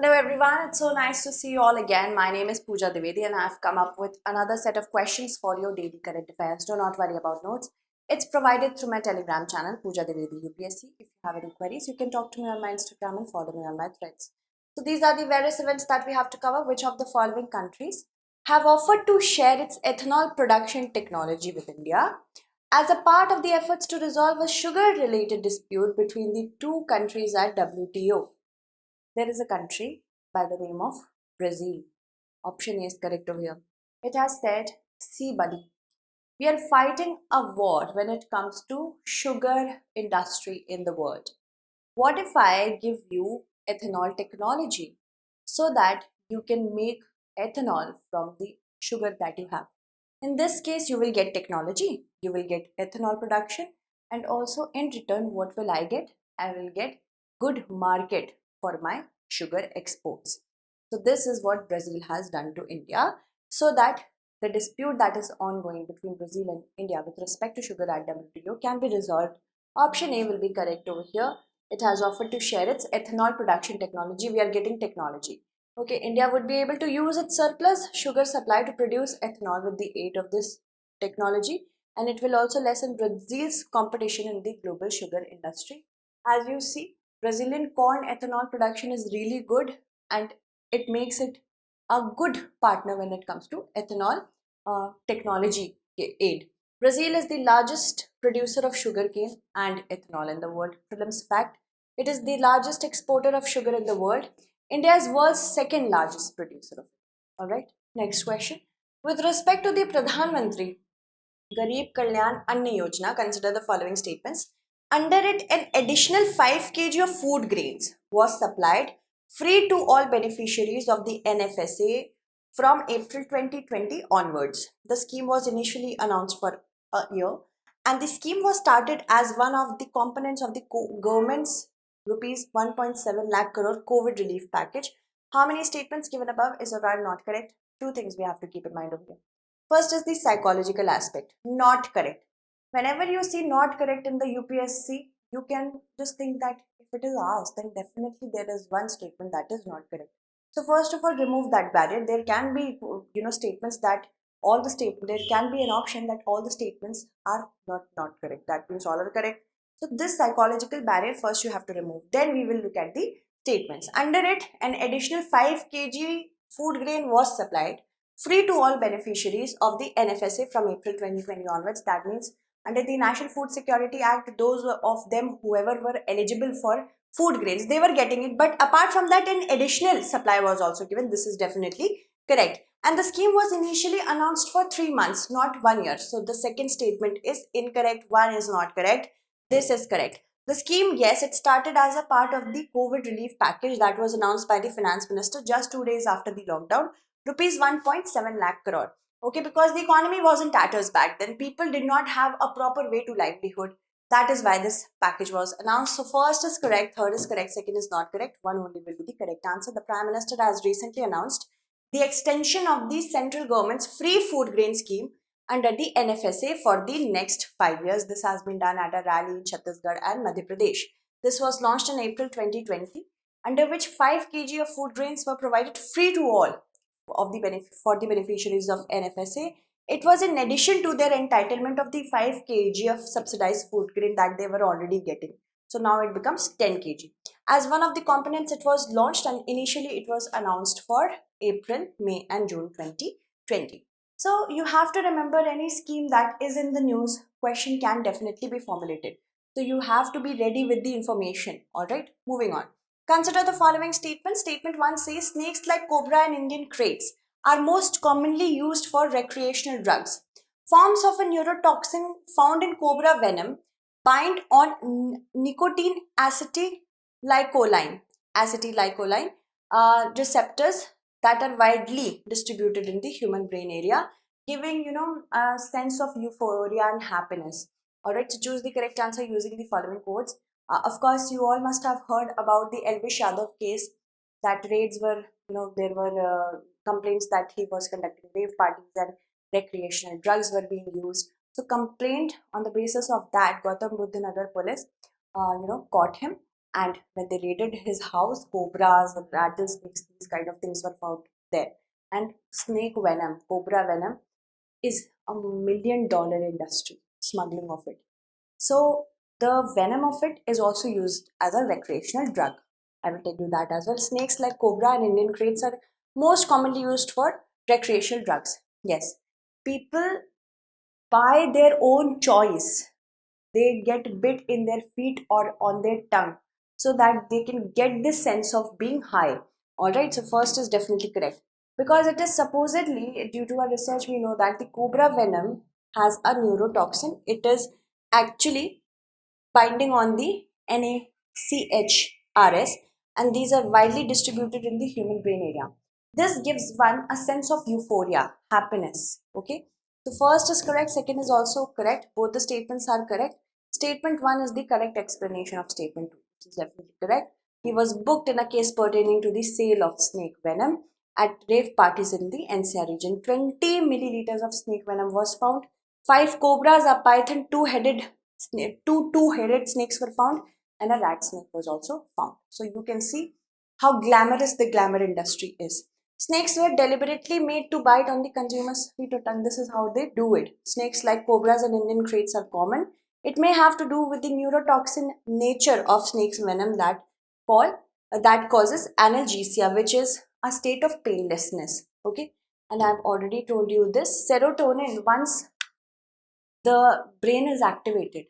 Hello everyone, it's so nice to see you all again. My name is Pooja Dwivedi and I've come up with another set of questions for your daily current affairs. Do not worry about notes. It's provided through my Telegram channel, Pooja Dwivedi UPSC. If you have any queries, you can talk to me on my Instagram and follow me on my threads. So these are the various events that we have to cover. Which of the following countries have offered to share its ethanol production technology with India as a part of the efforts to resolve a sugar-related dispute between the two countries at WTO? There is a country by the name of Brazil. Option A is correct over here. It has said, see buddy, we are fighting a war when it comes to sugar industry in the world. What if I give you ethanol technology so that you can make ethanol from the sugar that you have? In this case, you will get technology, you will get ethanol production, and also in return, what will I get? I will get good market for my sugar exports. So this is what Brazil has done to India so that the dispute that is ongoing between Brazil and India with respect to sugar at WTO can be resolved. Option A will be correct over here. It has offered to share its ethanol production technology. We are getting technology. Okay, India would be able to use its surplus sugar supply to produce ethanol with the aid of this technology, and it will also lessen Brazil's competition in the global sugar industry. As you see, Brazilian corn ethanol production is really good, and it makes it a good partner when it comes to ethanol technology aid. Brazil is the largest producer of sugarcane and ethanol in the world. Prelims fact, it is the largest exporter of sugar in the world. India is world's second largest producer of it. All right, next question. With respect to the Pradhan Mantri Garib Kalyan Anna Yojana, consider the following statements. Under it, an additional 5 kg of food grains was supplied free to all beneficiaries of the NFSA from April 2020 onwards. The scheme was initially announced for a year, and the scheme was started as one of the components of the government's rupees 1.7 lakh crore COVID relief package. How many statements given above is or are not correct? Two things we have to keep in mind over here. First is the psychological aspect. Not correct. Whenever you see not correct in the UPSC, you can just think that if it is asked, then definitely there is one statement that is not correct. So first of all, remove that barrier. There can be, statements that all the statement. There can be an option that all the statements are not correct. That means all are correct. So this psychological barrier first you have to remove. Then we will look at the statements. Under it, an additional 5 kg food grain was supplied free to all beneficiaries of the NFSA from April 2020 onwards. That means under the National Food Security Act, those of them whoever were eligible for food grains, they were getting it. But apart from that, an additional supply was also given. This is definitely correct. And the scheme was initially announced for 3 months, not 1 year. So the second statement is incorrect. One is not correct. This is correct. The scheme, yes, it started as a part of the COVID relief package that was announced by the finance minister just 2 days after the lockdown. Rupees 1.7 lakh crore. Okay, because the economy was in tatters back then. People did not have a proper way to livelihood. That is why this package was announced. So first is correct, third is correct, second is not correct. One only will be the correct answer. The Prime Minister has recently announced the extension of the central government's free food grain scheme under the NFSA for the next 5 years. This has been done at a rally in Chhattisgarh and Madhya Pradesh. This was launched in April 2020, under which 5 kg of food grains were provided free to all of the for the beneficiaries of NFSA. It was in addition to their entitlement of the 5 kg of subsidized food grain that they were already getting. So now it becomes 10 kg. As one of the components, it was launched and initially it was announced for April, May and June 2020. So you have to remember any scheme that is in the news, question can definitely be formulated. So you have to be ready with the information. Alright, moving on. Consider the following statement. Statement 1 says snakes like cobra and Indian crates are most commonly used for recreational drugs. Forms of a neurotoxin found in cobra venom bind on nicotine acetylcholine receptors that are widely distributed in the human brain area, giving a sense of euphoria and happiness. All right, so choose the correct answer using the following codes. Of course, you all must have heard about the Elvish Yadav case. That raids were, there were complaints that he was conducting rave parties and recreational drugs were being used. So, complaint on the basis of that, Gautam Buddha Nagar police, caught him And when they raided his house, cobras, rattlesnakes, these kind of things were found there. And snake venom, cobra venom, is $1 million industry, smuggling of it. So the venom of it is also used as a recreational drug. I will tell you that as well. Snakes like cobra and Indian crates are most commonly used for recreational drugs. Yes, people by their own choice, they get bit in their feet or on their tongue so that they can get this sense of being high. All right, so first is definitely correct because it is supposedly, due to our research, we know that the cobra venom has a neurotoxin. It is actually binding on the NACHRS, and these are widely distributed in the human brain area. This gives one a sense of euphoria, happiness. Okay, so first is correct, second is also correct. Both the statements are correct. Statement 1 is the correct explanation of statement 2. This is definitely correct. He was booked in a case pertaining to the sale of snake venom at rave parties in the NCR region. 20 milliliters of snake venom was found. 5 cobras, a python, two-headed snakes were found, and a rat snake was also found. So you can see how glamorous the glamour industry is. Snakes were deliberately made to bite on the consumer's feet or tongue. This is how they do it. Snakes like cobras and Indian crates are common. It may have to do with the neurotoxin nature of snake's venom that causes analgesia, which is a state of painlessness. Okay, and I've already told you this. Serotonin, once the brain is activated,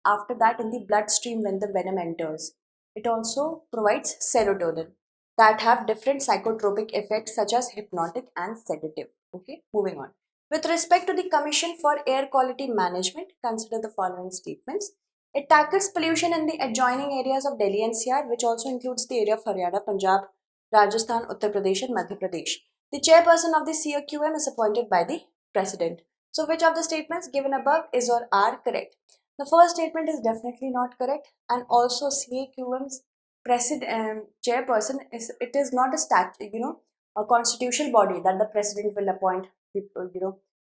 after that in the bloodstream when the venom enters, it also provides serotonin that have different psychotropic effects such as hypnotic and sedative. Okay, moving on. With respect to the Commission for Air Quality Management, consider the following statements. It tackles pollution in the adjoining areas of Delhi NCR, which also includes the area of Haryana, Punjab, Rajasthan, Uttar Pradesh, and Madhya Pradesh. The chairperson of the CAQM is appointed by the president. So, which of the statements given above is or are correct? The first statement is definitely not correct, and also CAQM's president chairperson is, it is not a a constitutional body that the president will appoint the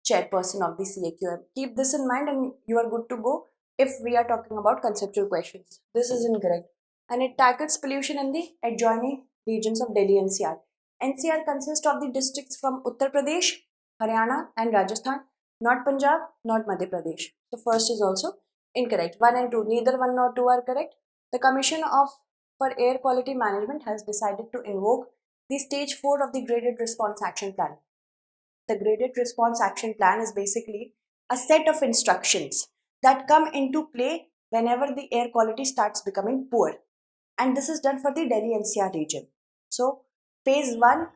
chairperson of the CAQM. Keep this in mind, and you are good to go if we are talking about conceptual questions. This is incorrect, and it tackles pollution in the adjoining regions of Delhi NCR. NCR consists of the districts from Uttar Pradesh, Haryana, and Rajasthan, not Punjab, not Madhya Pradesh. So first is also incorrect. 1 and 2, neither 1 nor 2 are correct. The Commission for Air Quality Management has decided to invoke the stage 4 of the Graded Response Action Plan. The Graded Response Action Plan is basically a set of instructions that come into play whenever the air quality starts becoming poor, and this is done for the Delhi NCR region. So phase one,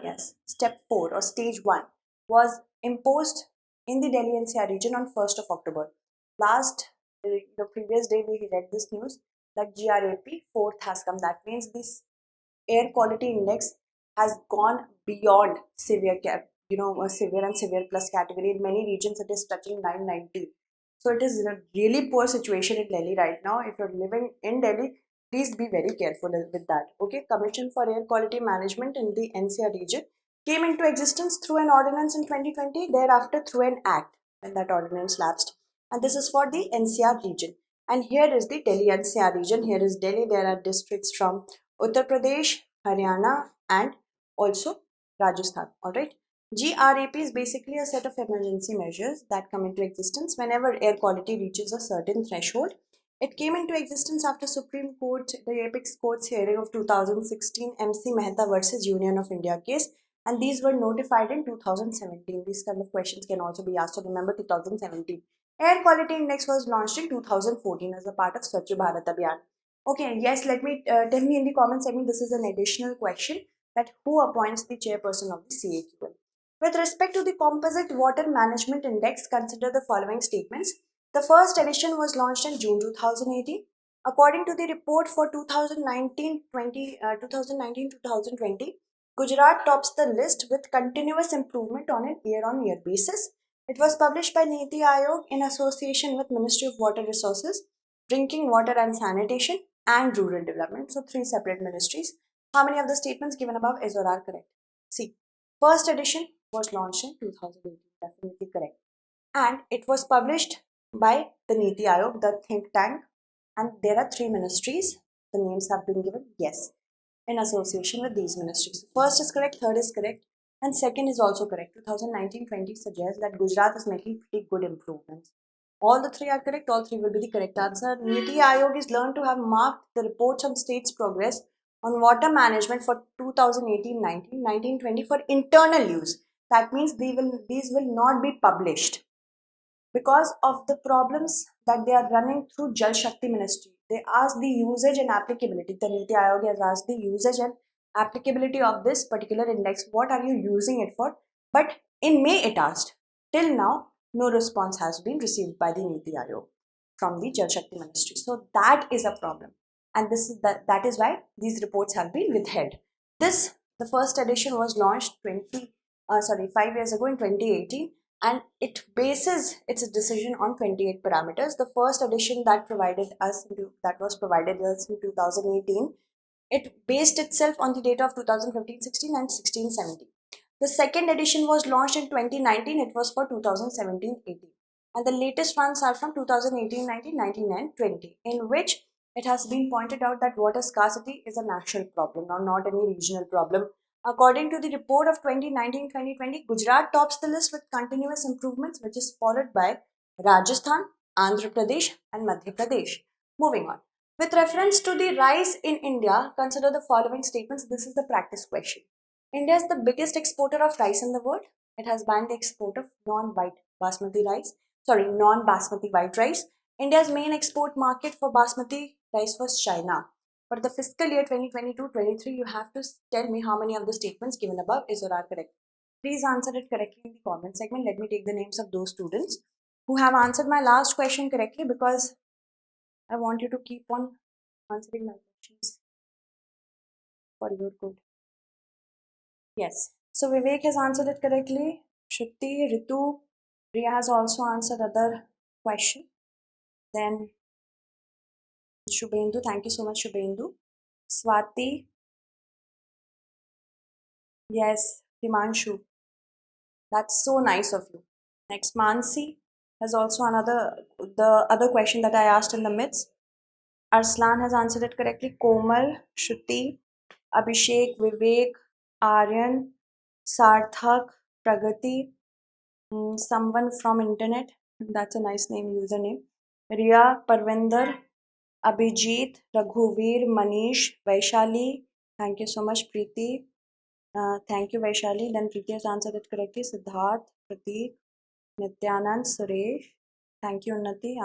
yes, step 4 or stage 1 was imposed in the Delhi NCR region on 1st of October. Last, the previous day we read this news that GRAP 4th has come. That means this air quality index has gone beyond severe a severe and severe plus category. In many regions it is touching 990. So it is in a really poor situation in Delhi right now. If you're living in Delhi, please be very careful with that. Okay, Commission for Air Quality Management in the NCR region came into existence through an ordinance in 2020, thereafter through an act when that ordinance lapsed, and this is for the NCR region. And here is the Delhi NCR region. Here is Delhi. There are districts from Uttar Pradesh, Haryana, and also Rajasthan. All right. GRAP is basically a set of emergency measures that come into existence whenever air quality reaches a certain threshold. It came into existence after Supreme Court, the Apex Court's hearing of 2016 MC Mehta versus Union of India case, and these were notified in 2017. These kind of questions can also be asked. So remember 2017. Air Quality Index was launched in 2014 as a part of Swachh Bharat Abhiyan. Okay, yes, let me tell me in the comments section. This is an additional question, that who appoints the chairperson of the CAQM. With respect to the Composite Water Management Index, consider the following statements. The first edition was launched in June 2018. According to the report for 2019-2020, Gujarat tops the list with continuous improvement on an year-on-year basis. It was published by Niti Aayog in association with Ministry of Water Resources, Drinking Water and Sanitation, and Rural Development. So, 3 separate ministries. How many of the statements given above is or are correct? See, first edition was launched in 2018, definitely correct. And it was published by the Niti Aayog, the think tank, And there are 3 ministries. The names have been given. Yes, in association with these ministries. First is correct, third is correct, and second is also correct. 2019-20 suggests that Gujarat is making pretty good improvements. All the three are correct, all three will be the correct answer. Niti Aayog is learned to have marked the reports on states' progress on water management for 2018-19, 19-20 for internal use. That means these will not be published because of the problems that they are running through Jal Shakti Ministry. They asked the usage and applicability. The Niti Aayog has asked the usage and applicability of this particular index. What are you using it for? But in May it asked. Till now, no response has been received by the Niti Aayog from the Jal Shakti Ministry. So that is a problem. And that is why these reports have been withheld. The first edition was launched 5 years ago in 2018, and it bases its decision on 28 parameters. The first edition that was provided us in 2018, it based itself on the data of 2015-16 and 16-17. The second edition was launched in 2019. It was for 2017-18, and the latest ones are from 2018-19, 19 and 20, in which it has been pointed out that water scarcity is a national problem, not any regional problem. According to the report of 2019-2020, Gujarat tops the list with continuous improvements, which is followed by Rajasthan, Andhra Pradesh, and Madhya Pradesh. Moving on. With reference to the rice in India, consider the following statements. This is the practice question. India is the biggest exporter of rice in the world. It has banned the export of non-basmati white rice. India's main export market for basmati rice was China. For the fiscal year 2022-23, you have to tell me how many of the statements given above is or are correct. Please answer it correctly in the comment segment. Let me take the names of those students who have answered my last question correctly, because I want you to keep on answering my questions for your good. Yes. So Vivek has answered it correctly. Shruti, Ritu, Priya has also answered other question. Then Shubhendu, thank you so much, Shubhendu. Swati, yes. Himanshu, that's so nice of you. Next, Mansi has also the other question that I asked in the midst. Arslan has answered it correctly. Komal, Shruti, Abhishek, Vivek, Aryan, Sarthak, Pragati, someone from internet. That's a nice name, username. Riya, Parvinder, Abhijit, Raghuveer, Manish, Vaishali. Thank you so much, Preeti. Thank you, Vaishali. Then Preeti has answered it correctly. Siddharth, Prateek, Nityanand, Suresh. Thank you, Unnati.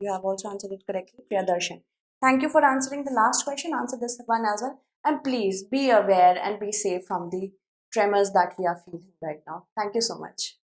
You have also answered it correctly. Priyadarshan. Thank you for answering the last question. Answer this one as well. And please be aware and be safe from the tremors that we are feeling right now. Thank you so much.